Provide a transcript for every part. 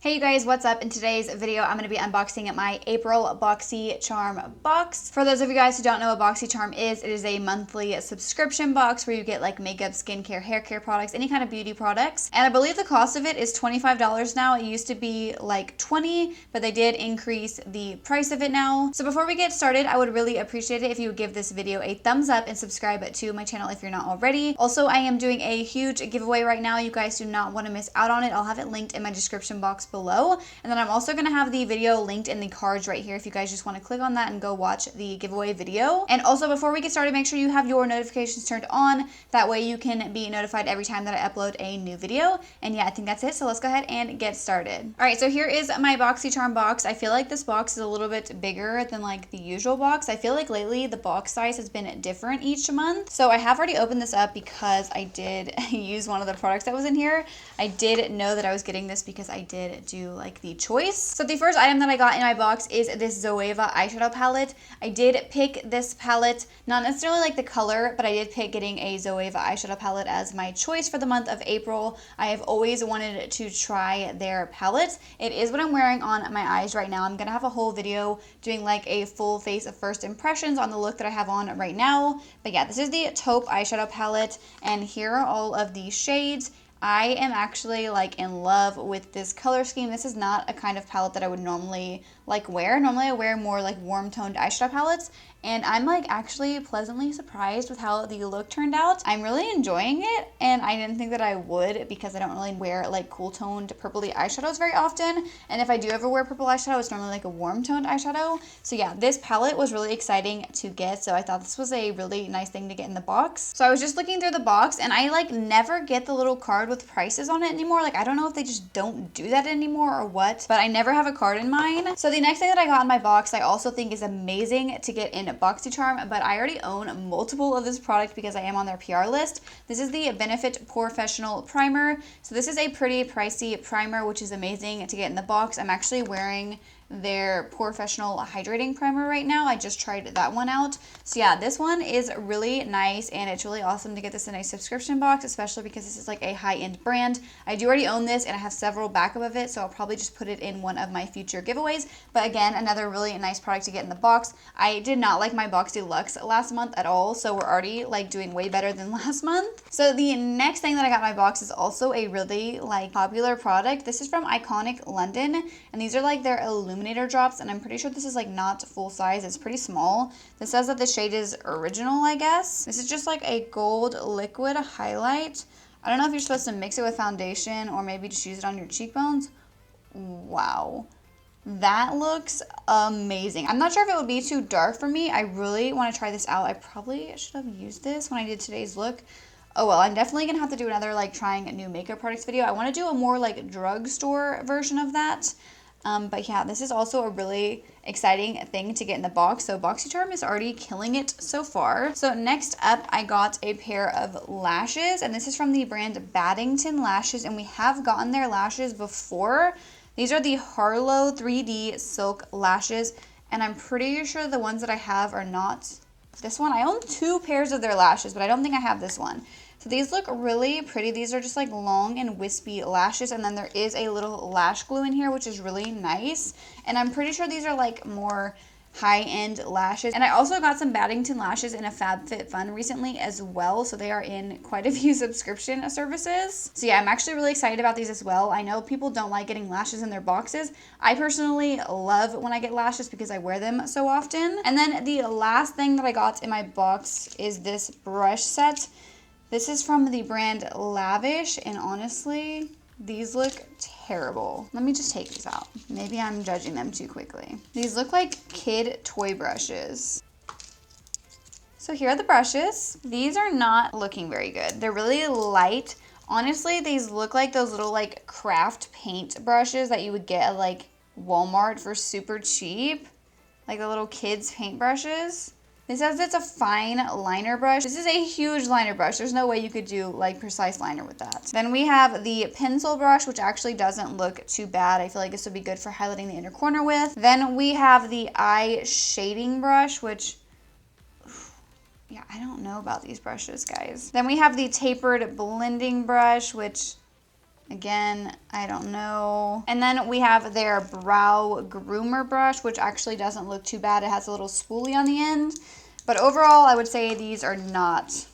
Hey you guys, what's up? In today's video, I'm going to be unboxing my April Boxycharm box. For those of you guys who don't know what Boxycharm is, it is a monthly subscription box where you get like makeup, skincare, hair care products, any kind of beauty products. And I believe the cost of it is $25 now. It used to be like $20, but they did increase the price of it now. So before we get started, I would really appreciate it if you would give this video a thumbs up and subscribe to my channel if you're not already. Also, I am doing a huge giveaway right now. You guys do not want to miss out on it. I'll have it linked in my description box below, and then I'm also going to have the video linked in the cards right here if you guys just want to click on that and go watch the giveaway video. And also, before we get started, make sure you have your notifications turned on. That way you can be notified every time that I upload a new video. And yeah, I think that's it, so let's go ahead and get started. All right, so here is my Boxycharm box. I feel like this box is a little bit bigger than like the usual box. I feel like lately the box size has been different each month. So I have already opened this up because I did use one of the products that was in here. I did know that I was getting this because I did do like the choice. So the first item that I got in my box is this Zoeva eyeshadow palette. I did pick this palette, not necessarily like the color, but I did pick getting a Zoeva eyeshadow palette as my choice for the month of April. I have always wanted to try their palette. It is what I'm wearing on my eyes right now. I'm gonna have a whole video doing like a full face of first impressions on the look that I have on right now. But yeah, this is the taupe eyeshadow palette, and here are all of the shades. I am actually like in love with this color scheme. This is not a kind of palette that I would normally like wear. Normally I wear more like warm toned eyeshadow palettes, and I'm like actually pleasantly surprised with how the look turned out. I'm really enjoying it, and I didn't think that I would because I don't really wear like cool toned purpley eyeshadows very often. And if I do ever wear purple eyeshadow, it's normally like a warm toned eyeshadow. So yeah, this palette was really exciting to get. So I thought this was a really nice thing to get in the box. So I was just looking through the box, and I like never get the little card with prices on it anymore. Like I don't know if they just don't do that anymore or what, but I never have a card in mine. So the next thing that I got in my box, I also think is amazing to get in Boxycharm, but I already own multiple of this product because I am on their PR list. This is the Benefit Professional Primer. So this is a pretty pricey primer, which is amazing to get in the box. I'm actually wearing their Professional Hydrating Primer right now. I just tried that one out. So yeah, this one is really nice, and it's really awesome to get this in a subscription box, especially because this is like a high-end brand. I do already own this, and I have several backup of it, so I'll probably just put it in one of my future giveaways. But again, another really nice product to get in the box. I did not like my Box Deluxe last month at all, so we're already like doing way better than last month. So the next thing that I got in my box is also a really like popular product. This is from Iconic London, and these are like their illuminator drops, and I'm pretty sure this is like not full size. It's pretty small. This says that the shade is original, I guess. This is just like a gold liquid highlight. I don't know if you're supposed to mix it with foundation or maybe just use it on your cheekbones. Wow. That looks amazing. I'm not sure if it would be too dark for me. I really want to try this out. I probably should have used this when I did today's look. Oh well, I'm definitely gonna have to do another like trying new makeup products video. I want to do a more like drugstore version of that. But yeah, this is also a really exciting thing to get in the box. So Boxycharm is already killing it so far. So next up, I got a pair of lashes, and this is from the brand Baddington Lashes, and we have gotten their lashes before. These are the Harlow 3D Silk Lashes, and I'm pretty sure the ones that I have are not this one. I own two pairs of their lashes, but I don't think I have this one. So these look really pretty. These are just like long and wispy lashes, and then there is a little lash glue in here, which is really nice. And I'm pretty sure these are like more high-end lashes. And I also got some Baddington lashes in a FabFitFun recently as well, so they are in quite a few subscription services. So yeah, I'm actually really excited about these as well. I know people don't like getting lashes in their boxes. I personally love when I get lashes because I wear them so often. And then the last thing that I got in my box is this brush set. This is from the brand Lavish, and honestly, these look terrible. Let me just take these out. Maybe I'm judging them too quickly. These look like kid toy brushes. So here are the brushes. These are not looking very good. They're really light. Honestly, these look like those little like craft paint brushes that you would get at like Walmart for super cheap. Like the little kids paint brushes. It says it's a fine liner brush. This is a huge liner brush. There's no way you could do like precise liner with that. Then we have the pencil brush, which actually doesn't look too bad. I feel like this would be good for highlighting the inner corner with. Then we have the eye shading brush, which, yeah, I don't know about these brushes, guys. Then we have the tapered blending brush, which Again, I don't know. And then we have their brow groomer brush, which actually doesn't look too bad. It has a little spoolie on the end. But overall, I would say these are not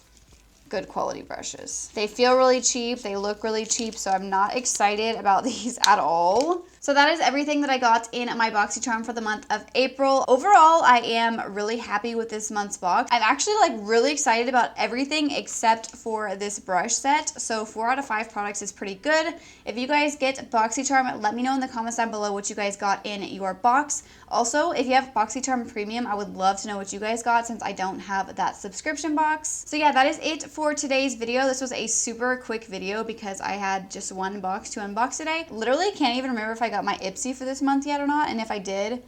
good quality brushes. They feel really cheap. They look really cheap. So I'm not excited about these at all. So that is everything that I got in my Boxycharm for the month of April. Overall, I am really happy with this month's box. I'm actually like really excited about everything except for this brush set. So 4 out of 5 products is pretty good. If you guys get Boxycharm, let me know in the comments down below what you guys got in your box. Also, if you have Boxycharm Premium, I would love to know what you guys got since I don't have that subscription box. So yeah, that is it for today's video. This was a super quick video because I had just one box to unbox today. Literally can't even remember if I got my Ipsy for this month yet or not, and if I did,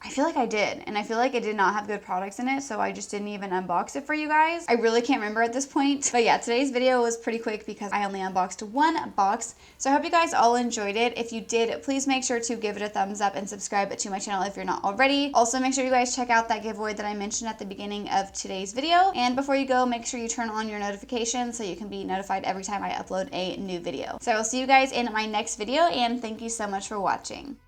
I feel like I did, and I feel like it did not have good products in it, so I just didn't even unbox it for you guys. I really can't remember at this point, but yeah, today's video was pretty quick because I only unboxed one box, so I hope you guys all enjoyed it. If you did, please make sure to give it a thumbs up and subscribe to my channel if you're not already. Also, make sure you guys check out that giveaway that I mentioned at the beginning of today's video, and before you go, make sure you turn on your notifications so you can be notified every time I upload a new video. So I will see you guys in my next video, and thank you so much for watching.